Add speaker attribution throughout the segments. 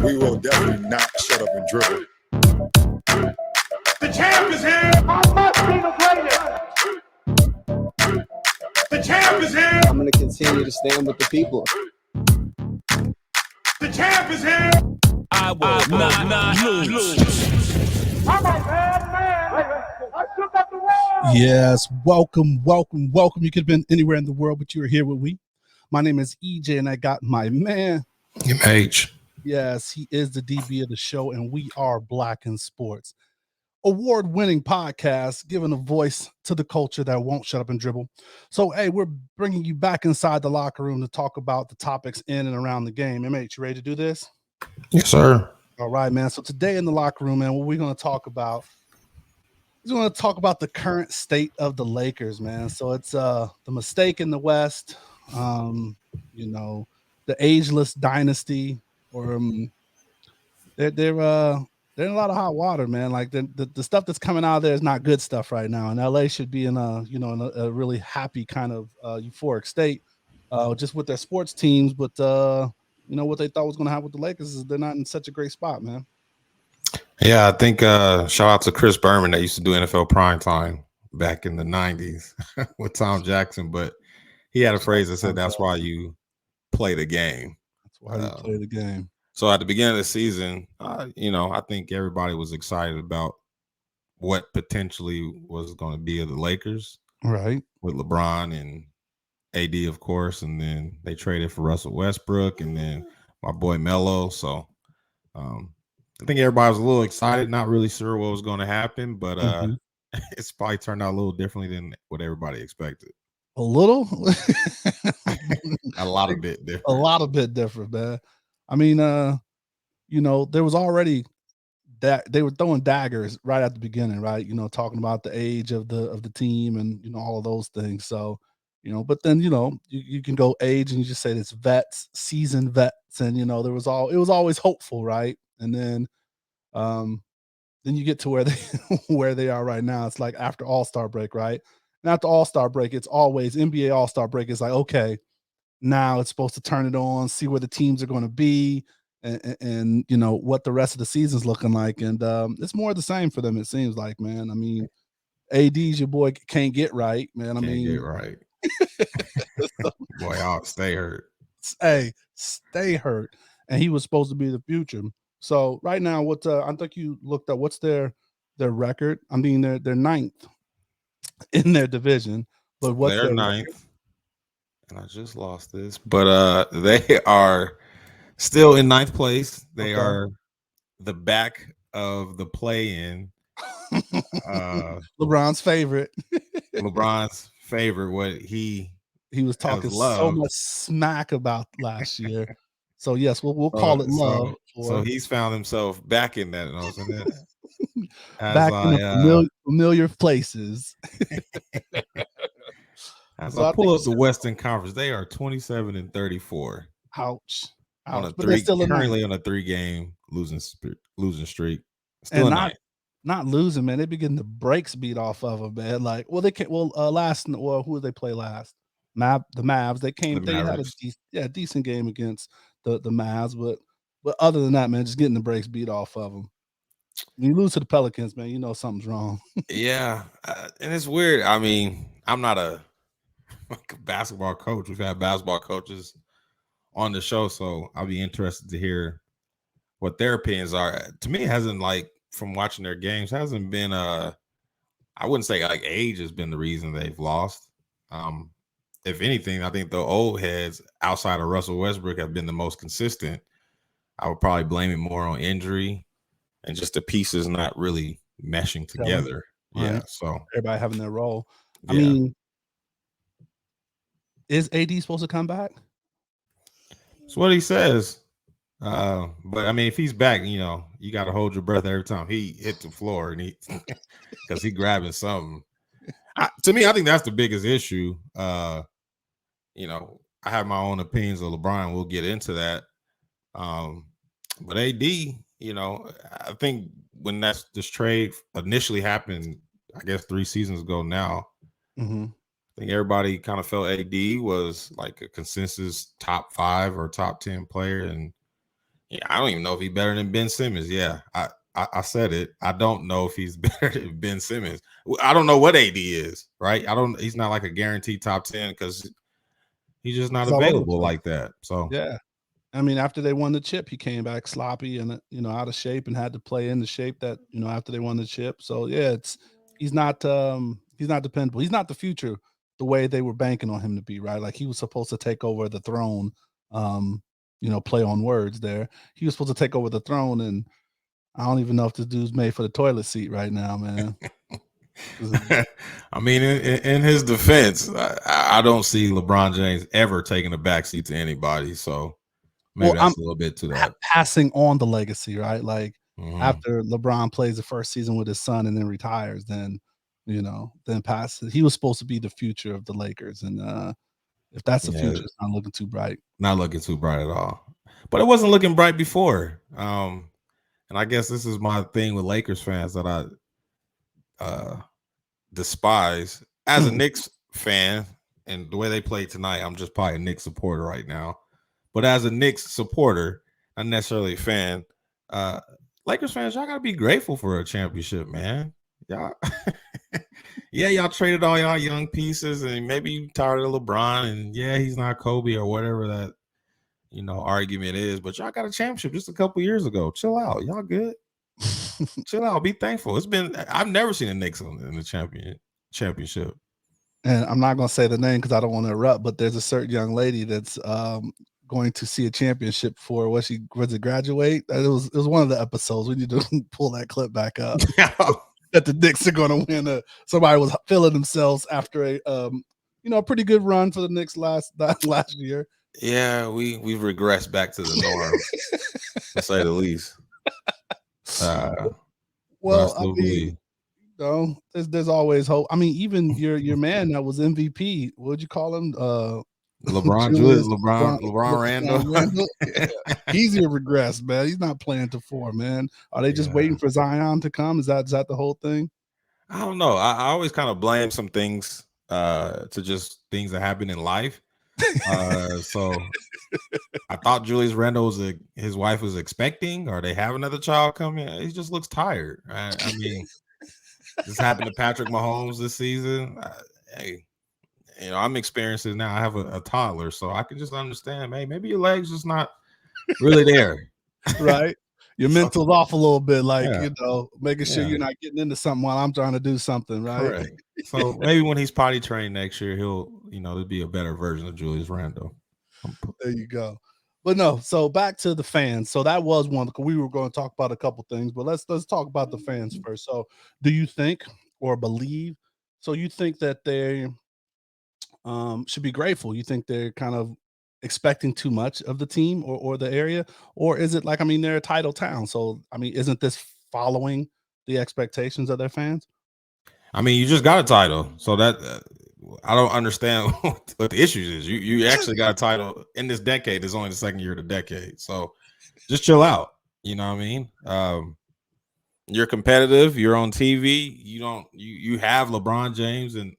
Speaker 1: We will definitely not shut up and dribble.
Speaker 2: The champ is here.
Speaker 3: I must be the greatest.
Speaker 2: The champ is here.
Speaker 4: I'm going to continue to stand with the people.
Speaker 2: The champ is here.
Speaker 5: I will not lose.
Speaker 3: I'm a bad man. I shook up the world.
Speaker 6: Yes, welcome. You could have been anywhere in the world, but you are here with me. My name is EJ, and I got my man.
Speaker 7: MH.
Speaker 6: Yes, he is the DB of the show, and we are Black in Sports. Award-winning podcast, giving a voice to the culture that won't shut up and dribble. So, hey, we're bringing you back inside the locker room to talk about the topics in and around the game. MH, you ready to do this?
Speaker 7: Yes, sir.
Speaker 6: All right, man. So today in the locker room, man, what we're going to talk about is we're going to talk about the current state of the Lakers, man. So it's the mistake in the West, the ageless dynasty, or they're in a lot of hot water, man. Like the stuff that's coming out of there is not good stuff right now. And LA should be in a really happy kind of euphoric state, just with their sports teams. But what they thought was going to happen with the Lakers is they're not in such a great spot, man.
Speaker 7: Yeah, I think shout out to Chris Berman that used to do NFL primetime back in the 90s with Tom Jackson. But he had a phrase that said, "That's why you play the game."
Speaker 6: That's why you play the game.
Speaker 7: So at the beginning of the season, I think everybody was excited about what potentially was going to be of the Lakers,
Speaker 6: right? With
Speaker 7: LeBron and AD, of course, and then they traded for Russell Westbrook and then my boy Melo. So I think everybody was a little excited, not really sure what was going to happen, but it's probably turned out a little differently than what everybody expected.
Speaker 6: A little?
Speaker 7: A lot of bit different.
Speaker 6: A lot of bit different, man. I mean, there was already that they were throwing daggers right at the beginning, right? Talking about the age of the team and all of those things. So, but then you can go age and you just say it's vets, seasoned vets, and it was always hopeful, right? And then you get to where they are right now. It's like after All-Star break, right? And after All-Star break, it's always NBA All-Star break. It's like, okay, now it's supposed to turn it on, see where the teams are going to be, and what the rest of the season's looking like. And it's more of the same for them, it seems like, man. I mean, AD's your boy can't get right, man.
Speaker 7: Can't get right. Boy, I'll stay hurt.
Speaker 6: Hey, stay hurt. And he was supposed to be the future. So right now, what I think you looked up, what's their record? I mean, they're ninth in their division, but what's
Speaker 7: they're
Speaker 6: their
Speaker 7: ninth?
Speaker 6: record?
Speaker 7: And I just lost this, but they are still in ninth place. They are the back of the play-in.
Speaker 6: LeBron's favorite.
Speaker 7: LeBron's favorite. What he
Speaker 6: was talking so much smack about last year. So yes, we'll call it love.
Speaker 7: So he's found himself back in that.
Speaker 6: Back in familiar places.
Speaker 7: As I pull up the Western Conference, they are 27-34.
Speaker 6: Ouch.
Speaker 7: On a currently on a 3-game losing streak. Still
Speaker 6: and not losing, man. They be getting the brakes beat off of them, man. Like, well, they can't. Well, who did they play last? The Mavs. They had a decent game against the Mavs, but other than that, man, just getting the brakes beat off of them. When you lose to the Pelicans, man, something's wrong.
Speaker 7: Yeah, and it's weird. I mean, I'm not a basketball coach. We've had basketball coaches on the show, so I'll be interested to hear what their opinions are. To me, it hasn't, like, from watching their games, hasn't been I wouldn't say like age has been the reason they've lost. If anything, I think the old heads outside of Russell Westbrook have been the most consistent. I would probably blame it more on injury and just the pieces not really meshing together.
Speaker 6: Right.
Speaker 7: Yeah, so
Speaker 6: everybody having their role.
Speaker 7: Yeah.
Speaker 6: I mean, is AD supposed to come back?
Speaker 7: That's what he says. But I mean, if he's back, you got to hold your breath every time he hit the floor, and because he grabbing something. To me, I think that's the biggest issue. I have my own opinions of LeBron. We'll get into that. But AD, I think when this trade initially happened, I guess 3 seasons ago now, I think everybody kind of felt AD was like a consensus top 5 or top 10 player. And, Yeah, I don't even know if he's better than Ben Simmons. Yeah, I said it. I don't know if he's better than Ben Simmons. I don't know what AD is, right? He's not like a guaranteed top 10 because he's just not
Speaker 6: He's all over the
Speaker 7: available
Speaker 6: place.
Speaker 7: like that. So
Speaker 6: Yeah. I mean, after they won the chip, he came back sloppy and out of shape and had to play in the shape that after they won the chip. So yeah, he's not dependable. He's not the future the way they were banking on him to be, right? Like he was supposed to take over the throne. Play on words there. He was supposed to take over the throne, and I don't even know if this dude's made for the toilet seat right now, man.
Speaker 7: I mean, in his defense, I don't see LeBron James ever taking a backseat to anybody. So maybe that's a little bit to that.
Speaker 6: Passing on the legacy, right? Like
Speaker 7: Mhm.
Speaker 6: after LeBron plays the first season with his son and then retires, then passes. He was supposed to be the future of the Lakers, and if that's the future, it's not looking too bright.
Speaker 7: Not looking too bright at all. But it wasn't looking bright before. And I guess this is my thing with Lakers fans that I despise. As a Knicks fan, and the way they played tonight, I'm just probably a Knicks supporter right now. But as a Knicks supporter, not necessarily a fan, Lakers fans, y'all gotta be grateful for a championship, man. Y'all, yeah, y'all traded all y'all young pieces, and maybe you tired of LeBron, and yeah, he's not Kobe or whatever that argument is, but y'all got a championship just a couple years ago. Chill out, y'all good. Chill out, be thankful. I've never seen a Knicks in the championship.
Speaker 6: And I'm not gonna say the name because I don't want to erupt, but there's a certain young lady that's going to see a championship for was it graduate? It was one of the episodes. We need to pull that clip back up. That the Knicks are going to win. Somebody was feeling themselves after a pretty good run for the Knicks last year.
Speaker 7: Yeah, we've regressed back to the norm, to say the least.
Speaker 6: Well, I mean, there's always hope. I mean, even your man that was MVP, what would you call him?
Speaker 7: LeBron Randall.
Speaker 6: Yeah. He's regressed, man. He's not playing to 4, man. Are they just waiting for Zion to come? Is that the whole thing?
Speaker 7: I don't know. I always kind of blame some things to just things that happen in life. So I thought Julius Randle his wife was expecting, or they have another child coming. He just looks tired. I mean, this happened to Patrick Mahomes this season. Hey, I'm experiencing it now. I have a toddler, so I can just understand. Hey, maybe your leg's just not really there,
Speaker 6: right? Your mental's off a little bit, like making sure
Speaker 7: Yeah.
Speaker 6: you're not getting into something while I'm trying to do something, right?
Speaker 7: Correct. So maybe when he's potty trained next year, there'll be a better version of Julius Randle.
Speaker 6: There you go. But no, so back to the fans. So that was one. We were going to talk about a couple things, but let's talk about the fans first. So do you think or believe? So you think that they should be grateful? You think they're kind of expecting too much of the team or the area? Or is it like, I mean, they're a title town. So, I mean, isn't this following the expectations of their fans?
Speaker 7: I mean, you just got a title. So that I don't understand what the issues is. You actually got a title in this decade. It's only the second year of the decade. So just chill out. You know what I mean? You're competitive. You're on TV. You have LeBron James and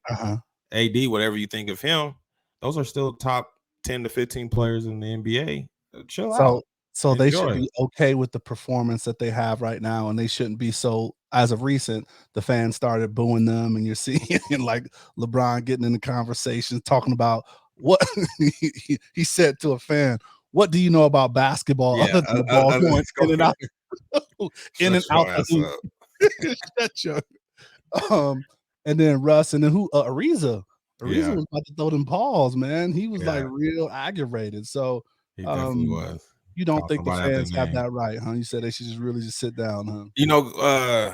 Speaker 7: AD, whatever you think of him. Those are still top 10 to 15 players in the NBA. Chill out.
Speaker 6: So they should be okay with the performance that they have right now, and they shouldn't be so. As of recent, the fans started booing them, and you're seeing like LeBron getting in the conversation, talking about what he said to a fan. What do you know about basketball other than the ball going in and out, in and out the hoop? And then Russ, and then who? Ariza. Ariza was about to throw them balls, man. He was like real aggravated. So
Speaker 7: he definitely was.
Speaker 6: You don't think the fans have that right, huh? You said they should just sit down, huh?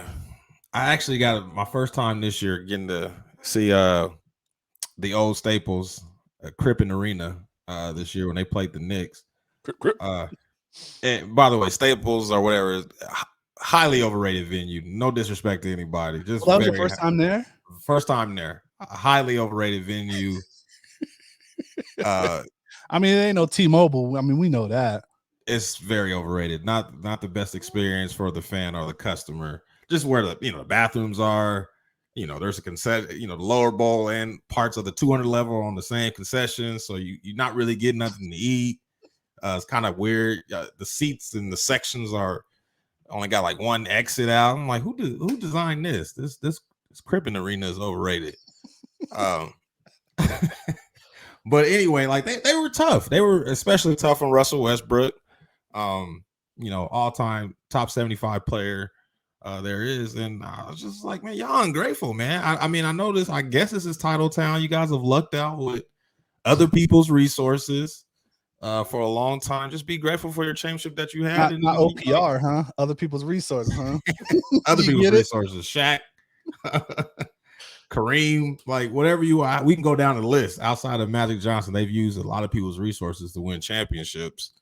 Speaker 7: I actually got my first time this year getting to see the old Staples Crippen Arena this year when they played the Knicks. And by the way, Staples or whatever is highly overrated venue. No disrespect to anybody. Just
Speaker 6: that was your first time there?
Speaker 7: First time there. A highly overrated venue.
Speaker 6: I mean, it ain't no T-Mobile. I mean, we know that.
Speaker 7: It's very overrated. Not the best experience for the fan or the customer. Just where the bathrooms are. There's a concession. The lower bowl and parts of the 200 level on the same concession. So you're not really getting nothing to eat. It's kind of weird. The seats and the sections are only got like one exit out. I'm like, who designed this? This Crippin Arena is overrated. But anyway, like they were tough. They were especially tough on Russell Westbrook. All-time top 75 player there is. And I was just like, man, y'all ungrateful, man. I mean, I know this. I guess this is Title Town. You guys have lucked out with other people's resources for a long time. Just be grateful for your championship that you had.
Speaker 6: Not OPR, huh? Other people's resources, huh?
Speaker 7: Other people's resources. Shaq, Kareem, like whatever you are. We can go down the list. Outside of Magic Johnson, they've used a lot of people's resources to win championships.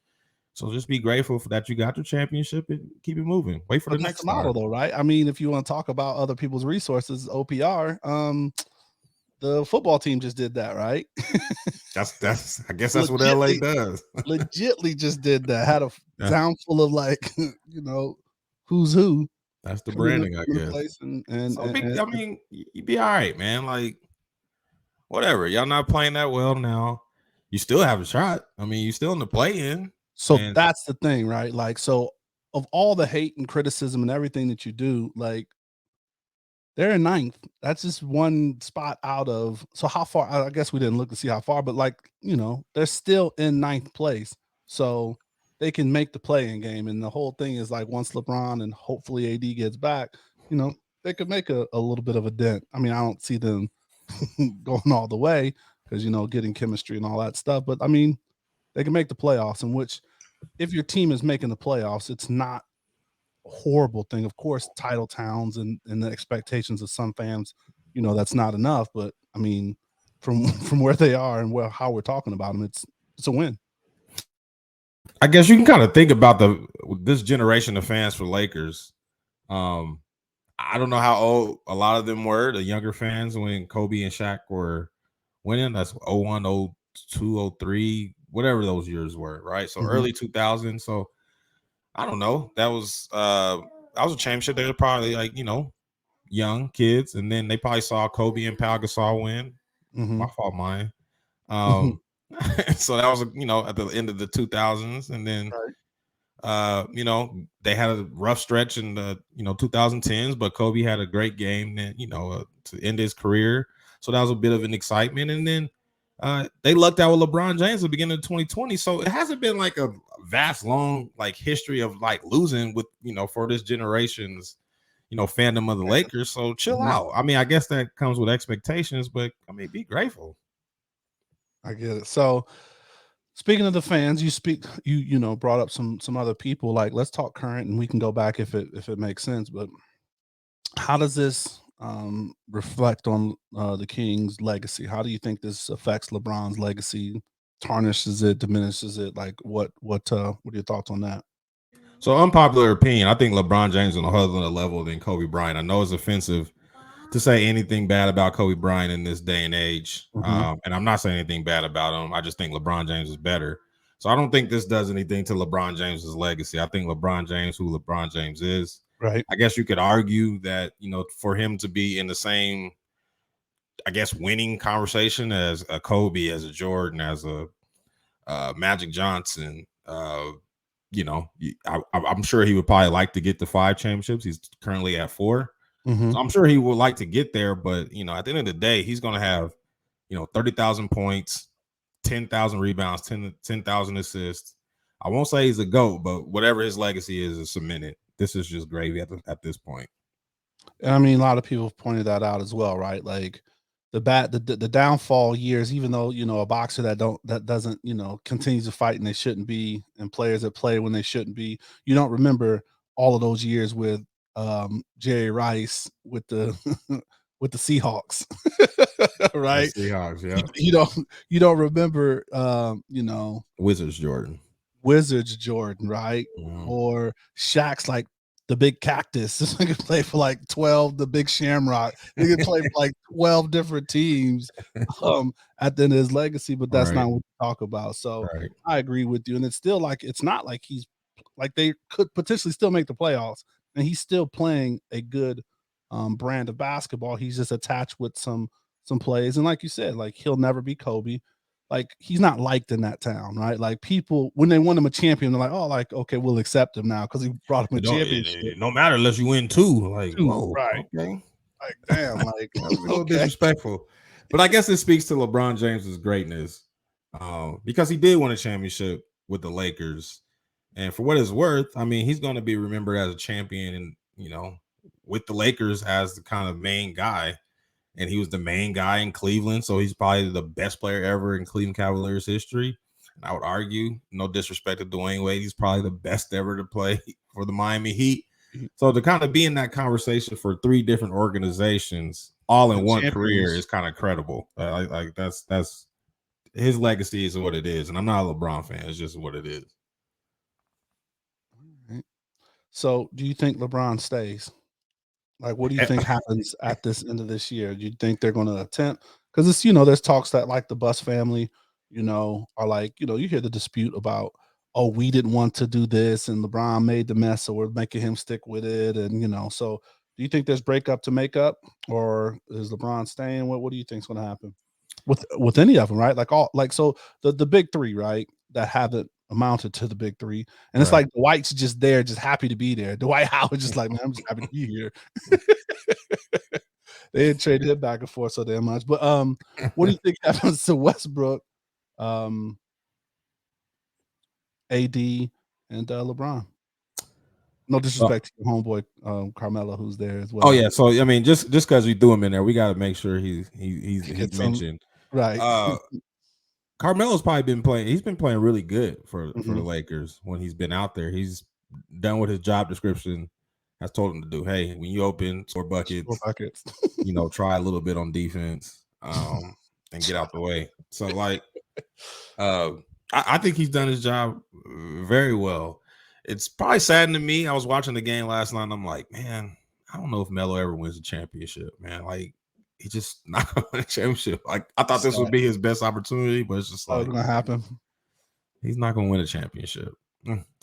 Speaker 7: So just be grateful for that you got your championship and keep it moving. Wait for the next
Speaker 6: model, though, right? I mean, if you want to talk about other people's resources, OPR, the football team just did that, right?
Speaker 7: That's I guess that's what LA does.
Speaker 6: Legitly just did that. Had a town full of like, who's who.
Speaker 7: That's the branding, I guess. I mean, you be all right, man. Like, whatever. Y'all not playing that well now. You still have a shot. I mean, you still in the play-in.
Speaker 6: So that's the thing, right? Like, so of all the hate and criticism and everything that you do, like, they're in 9th. That's just one spot out of. So how far? I guess we didn't look to see how far, but like, they're still in 9th place. So they can make the play-in game. And the whole thing is like, once LeBron and hopefully AD gets back, they could make a little bit of a dent. I mean, I don't see them going all the way because, getting chemistry and all that stuff. But I mean, they can make the playoffs, in which if your team is making the playoffs, it's not a horrible thing. Of course, title towns and the expectations of some fans, that's not enough. But I mean, from where they are and how we're talking about them, it's a win.
Speaker 7: I guess you can kind of think about this generation of fans for Lakers. I don't know how old a lot of them were, the younger fans, when Kobe and Shaq were winning. That's 01, 02, 03, whatever those years were, right? So early 2000s. So I don't know. That was a championship. They were probably like, young kids, and then they probably saw Kobe and Pau Gasol win. My fault, mine. So that was, at the end of the 2000s, and then, they had a rough stretch in the, 2010s, but Kobe had a great game then, to end his career. So that was a bit of an excitement, and then they lucked out with LeBron James at the beginning of 2020. So it hasn't been like a vast, long like history of like losing with, for this generation's, fandom of the Lakers. So chill out. I mean, I guess that comes with expectations, but I mean, be grateful.
Speaker 6: I get it. So speaking of the fans, you brought up some other people. Like, let's talk current, and we can go back if it makes sense. But how does this reflect on the Kings' legacy? How do you think this affects LeBron's legacy? Tarnishes it, diminishes it? Like, what are your thoughts on that?
Speaker 7: So, unpopular opinion, I think LeBron James is on a whole other level than Kobe Bryant. I know it's offensive to say anything bad about Kobe Bryant in this day and age. And I'm not saying anything bad about him. I just think LeBron James is better. So I don't think this does anything to LeBron James's legacy. I think LeBron James, who LeBron James is,
Speaker 6: right.
Speaker 7: I guess you could argue that, for him to be in the same, I guess, winning conversation as a Kobe, as a Jordan, as a Magic Johnson, I'm sure he would probably like to get to 5 championships. He's currently at 4. So I'm sure he would like to get there, but at the end of the day, he's going to have 30,000 points, 10,000 rebounds, 10,000 assists. I won't say he's a GOAT, but whatever his legacy is cemented. This is just gravy at this point.
Speaker 6: And I mean, a lot of people have pointed that out as well, right? Like the downfall years, even though a boxer that doesn't continues to fight and they shouldn't be, and players that play when they shouldn't be, you don't remember all of those years with Jerry Rice with the with the Seahawks, right?
Speaker 7: The Seahawks, yeah.
Speaker 6: You don't remember
Speaker 7: Wizards Jordan,
Speaker 6: right? Or Shaq's like the big cactus. This nigga play for like 12, the big shamrock. He could play for like 12 different teams at the end of his legacy, but that's not what we talk about. So I agree with you. And it's still like, it's not like he's like, they could potentially still make the playoffs, and he's still playing a good brand of basketball. He's just attached with some plays. And like you said, like, he'll never be Kobe. like he's not liked in that town, right? Like people when they won him a champion, they're like, oh, like okay, we'll accept him now because he brought him a championship.
Speaker 7: It don't matter unless you win two. Like,
Speaker 6: Two,
Speaker 7: whoa,
Speaker 6: right.
Speaker 7: okay.
Speaker 6: Like, damn, like
Speaker 7: That's a little
Speaker 6: okay.
Speaker 7: disrespectful. But I guess it speaks to LeBron James's greatness because he did win a championship with the Lakers. And for what it's worth, I mean, he's going to be remembered as a champion and, you know, with the Lakers as the kind of main guy. And he was the main guy in Cleveland. So he's probably the best player ever in Cleveland Cavaliers history. And I would argue, no disrespect to Dwayne Wade, he's probably the best ever to play for the Miami Heat. So to kind of be in that conversation for three different organizations all in one career is kind of credible. Like that's his legacy is what it is. And I'm not a LeBron fan. It's just what it is.
Speaker 6: So do you think LeBron stays? Like, what do you think happens at this end of this year? Do you think they're going to attempt? Because it's, you know, there's talks that like the Bus family, you know, are like, you know, you hear the dispute about, oh, we didn't want to do this and LeBron made the mess, so we're making him stick with it. And, you know, so do you think there's breakup to make up, or is LeBron staying? What do you think is going to happen with any of them, right? Like all like so the big three, right, that haven't amounted to the big three, and it's like Dwight's just there, just happy to be there. Dwight Howard's just like, man, I'm just happy to be here. They didn't trade him back and forth so damn much. But what do you think happens to Westbrook, AD, and LeBron? No disrespect to your homeboy Carmelo, who's there as well.
Speaker 7: Oh yeah, so I mean, just because we threw him in there, we got to make sure he's mentioned,
Speaker 6: right?
Speaker 7: Carmelo's probably been playing. He's been playing really good for the Lakers when he's been out there. He's done what his job description has told him to do. Hey, when you open, score buckets. You know, try a little bit on defense, and get out the way. So, like, I think he's done his job very well. It's probably saddening to me. I was watching the game last night, and I'm like, man, I don't know if Melo ever wins a championship, man. Like, he just not gonna win a championship. Like, I thought this would be his best opportunity, but it's just like,
Speaker 6: gonna happen.
Speaker 7: He's not gonna win a championship.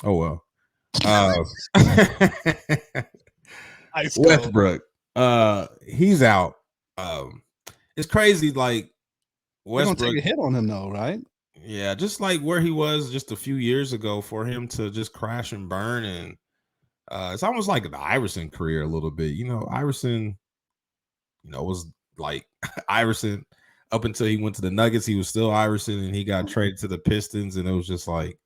Speaker 7: Oh well. Westbrook, he's out. It's crazy. Like,
Speaker 6: Westbrook, they're gonna take a hit on him, though, right?
Speaker 7: Yeah, just like where he was just a few years ago, for him to just crash and burn, and it's almost like the Iverson career a little bit. You know, Iverson, you know, was like Iverson up until he went to the Nuggets. He was still Iverson, and he got traded to the Pistons, and it was just like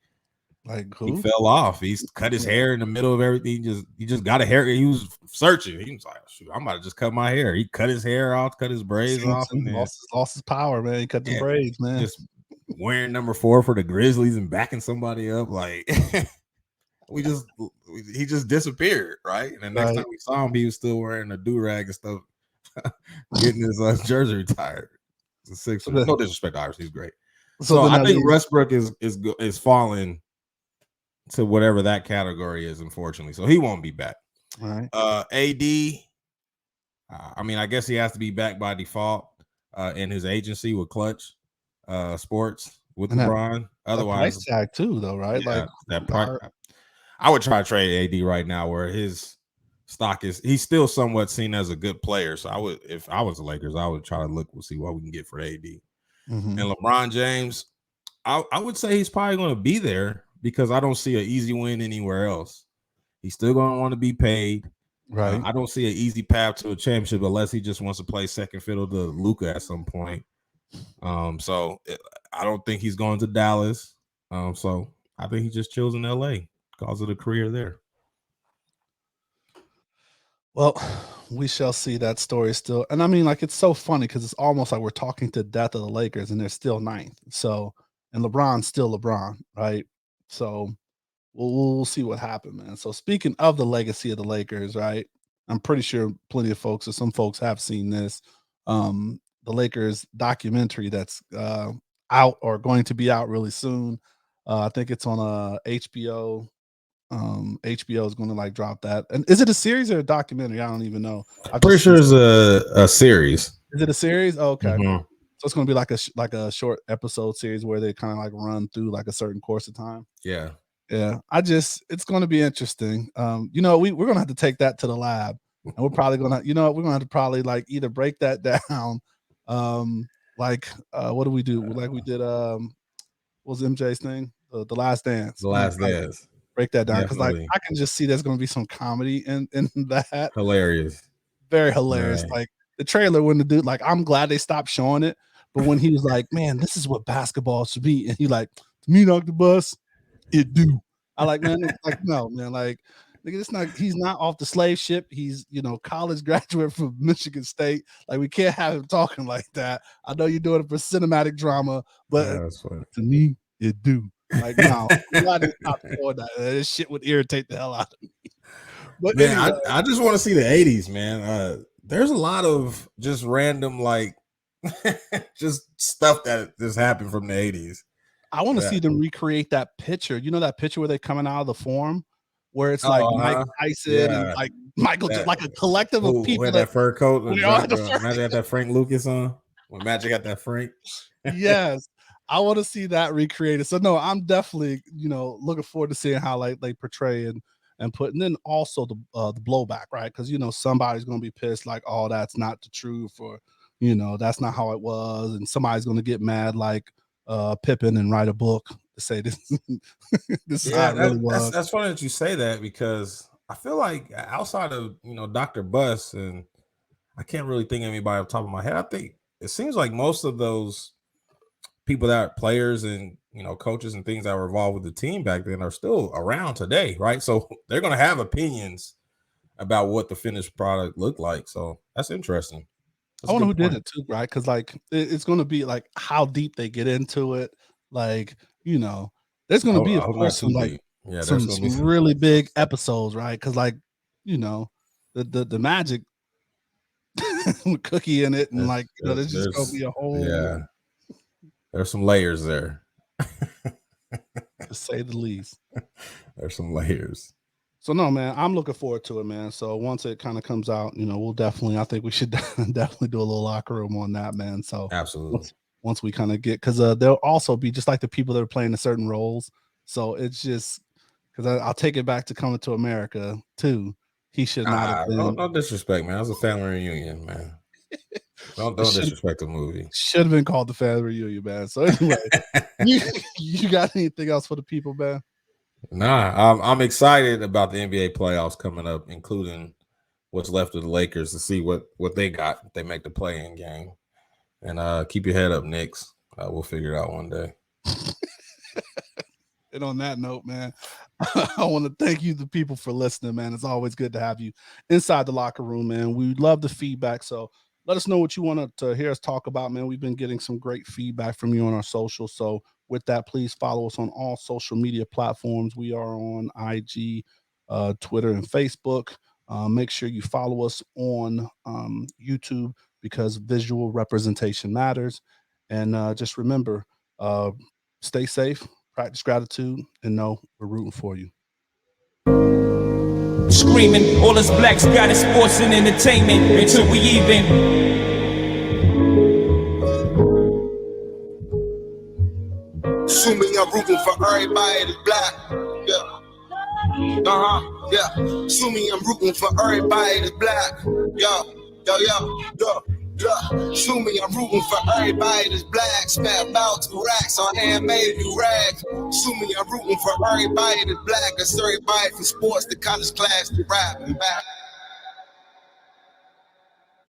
Speaker 6: who?
Speaker 7: He fell off. He's cut his hair in the middle of everything. He just got a hair. He was searching. He was like, shoot, I'm about to just cut my hair. He cut his hair off, cut his braids off, and
Speaker 6: lost his power, man. He cut the braids, man.
Speaker 7: Just wearing number 4 for the Grizzlies and backing somebody up, like he just disappeared, right? And the next time we saw him, he was still wearing a do-rag and stuff, getting his jersey retired. The Sixers. No disrespect to Iverson, he's great. So I think Westbrook is falling to whatever that category is, unfortunately. So he won't be back.
Speaker 6: All right.
Speaker 7: AD, I mean, I guess he has to be back by default in his agency with Clutch Sports with LeBron. Otherwise,
Speaker 6: price tag too, though, right?
Speaker 7: Yeah,
Speaker 6: like
Speaker 7: that price. I would try to trade AD right now, where his stock is. He's still somewhat seen as a good player. So I would, if I was the Lakers, I would try to look. We'll see what we can get for AD. And LeBron James, I would say he's probably going to be there because I don't see an easy win anywhere else. He's still going to want to be paid.
Speaker 6: Right.
Speaker 7: I don't see an easy path to a championship unless he just wants to play second fiddle to Luka at some point. So I don't think he's going to Dallas. So I think he just chills in LA because of the career there.
Speaker 6: Well, we shall see. That story still. And I mean, like, it's so funny because it's almost like we're talking to death of the Lakers and they're still 9th. So, and LeBron's still LeBron, right? So we'll see what happened, man. So speaking of the legacy of the Lakers, right? I'm pretty sure plenty of folks or some folks have seen this. The Lakers documentary that's out or going to be out really soon. I think it's on HBO. HBO is going to like drop that. And is it a series or a documentary? I don't even know.
Speaker 7: I'm pretty sure it's a series.
Speaker 6: Is it a series? Oh, okay. So it's going to be like a short episode series where they kind of like run through like a certain course of time.
Speaker 7: Yeah.
Speaker 6: It's going to be interesting. You know, we're going to have to take that to the lab, and we're probably going to, we're going to have to probably like either break that down, like what do we do? Like we did what was MJ's thing? The Last Dance.
Speaker 7: The Last Dance.
Speaker 6: Break that down because like
Speaker 7: Definitely.
Speaker 6: I can just see there's gonna be some comedy in that.
Speaker 7: Hilarious.
Speaker 6: Very hilarious.
Speaker 7: Right.
Speaker 6: Like the trailer when the dude, like I'm glad they stopped showing it, but when he was like, man, this is what basketball should be, and he like, to me, knock the bus, it do. I like, man, like no, man, like nigga, it's not. He's not off the slave ship. He's college graduate from Michigan State. Like we can't have him talking like that. I know you're doing it for cinematic drama, but
Speaker 7: that's funny.
Speaker 6: to me, it do. Like no, why did stop doing that? This shit would irritate the hell out of me. But
Speaker 7: Man,
Speaker 6: anyway,
Speaker 7: I just want to see the 80s, man. There's a lot of just random, like, just stuff that just happened from the 80s.
Speaker 6: I want to see them recreate that picture. You know that picture where they're coming out of the forum, where it's like Mike Tyson and like Michael, just like a collective of people.
Speaker 7: Who had that fur coat?
Speaker 6: Magic
Speaker 7: had that Frank Lucas on. When Magic got that Frank.
Speaker 6: Yes, I want to see that recreated. So no, I'm definitely looking forward to seeing how like they portray and put, and then also the blowback, right? Because somebody's gonna be pissed, like, oh, that's not the truth, or that's not how it was, and somebody's gonna get mad, like Pippen, and write a book to say this. This is how it really was.
Speaker 7: That's funny that you say that, because I feel like outside of Dr. Buss, and I can't really think of anybody off the top of my head. I think it seems like most of those people that are players and coaches and things that were involved with the team back then are still around today, right? So they're going to have opinions about what the finished product looked like. So that's interesting.
Speaker 6: I wonder who did it too, right? Because like it's going to be like how deep they get into it. Like there's going to be some really big episodes, right? Because like the Magic with Cookie in it, and like there's just going to be a whole
Speaker 7: There's some layers there,
Speaker 6: to say the least.
Speaker 7: There's some layers.
Speaker 6: So no, man, I'm looking forward to it, man. So once it kind of comes out, we'll definitely. I think we should definitely do a little locker room on that, man. So
Speaker 7: absolutely.
Speaker 6: Once we kind of get, because there'll also be just like the people that are playing the certain roles. So it's just because I'll take it back to Coming to America too. He should not have been.
Speaker 7: No disrespect, man. That was a family reunion, man. Don't disrespect the movie.
Speaker 6: Should have been called the family reunion, man. So anyway, you got anything else for the people, man?
Speaker 7: Nah, I'm excited about the NBA playoffs coming up, including what's left of the Lakers, to see what they got if they make the play-in game. And keep your head up, Knicks. We'll figure it out one day.
Speaker 6: And on that note, man, I want to thank you, the people, for listening, man. It's always good to have you inside the locker room, man. We love the feedback. So let us know what you want to hear us talk about, man. We've been getting some great feedback from you on our social. So with that, please follow us on all social media platforms. We are on IG, Twitter, and Facebook. Make sure you follow us on YouTube, because visual representation matters. And just remember, stay safe, practice gratitude, and know we're rooting for you.
Speaker 5: Screaming, all us blacks got is sports and entertainment until we even.
Speaker 8: Assuming I'm rooting for everybody that's black. Yeah. Assuming I'm rooting for everybody that's black. Yo. Assuming I'm rooting for everybody that's black. Spent about 2 racks on handmade new rags. Assuming I'm rooting for everybody that's black. That's everybody from sports to college class to rap and back.